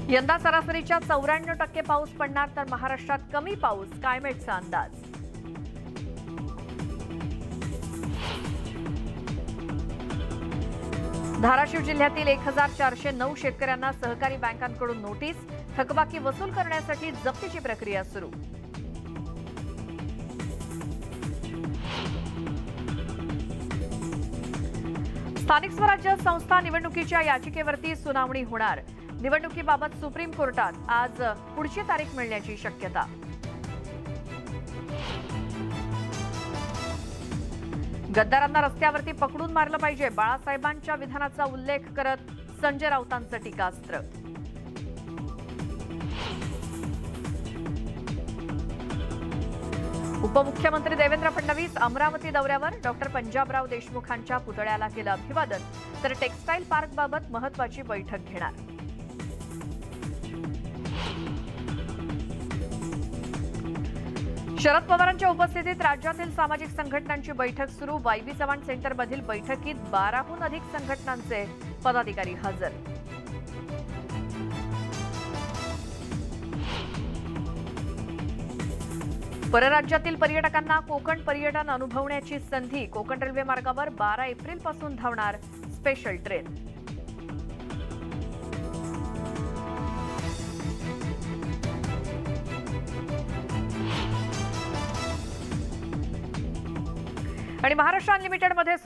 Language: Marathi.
यंदा सरासरीच्या 94% पाऊस पडणार तर महाराष्ट्रात कमी पाऊस, क्लायमेटचा अंदाज। धाराशिव जिल्ह्यातील 1409 शेतकऱ्यांना सहकारी बँकांकडून नोटीस, थकबाकी वसूल करण्यासाठी जप्तीची प्रक्रिया सुरू। स्थानिक स्वराज्य संस्था निवडणुकीच्या याचिकेवरती सुनावणी होणार। निवडणुकीबाबत सुप्रीम कोर्टात आज पुढची तारीख मिळण्याची शक्यता। गद्दारांना रस्त्यावरती पकडून मारलं पाहिजे, बाळासाहेबांच्या विधानाचा उल्लेख करत संजय राऊतांचं टीकास्त्र। उपमुख्यमंत्री देवेंद्र फडणवीस अमरावती दौऱ्यावर, डॉक्टर पंजाबराव देशमुखांच्या पुतळ्याला केलं अभिवादन, तर टेक्सटाईल पार्कबाबत महत्त्वाची बैठक घेणार। शरद पवारांच्या उपस्थितीत राज्यातील सामाजिक संघटनांची बैठक सुरू। वायबी चव्हाण सेंटरमधील बैठकीत 12हून अधिक संघटनांचे पदाधिकारी हजर। परराज्यातील पर्यटकांना कोकण पर्यटन अनुभवण्याची संधी। कोकण रेल्वे मार्गावर 12 एप्रिलपासून धावणार स्पेशल ट्रेन। आणि महाराष्ट्र अनलिमिटेडमध्ये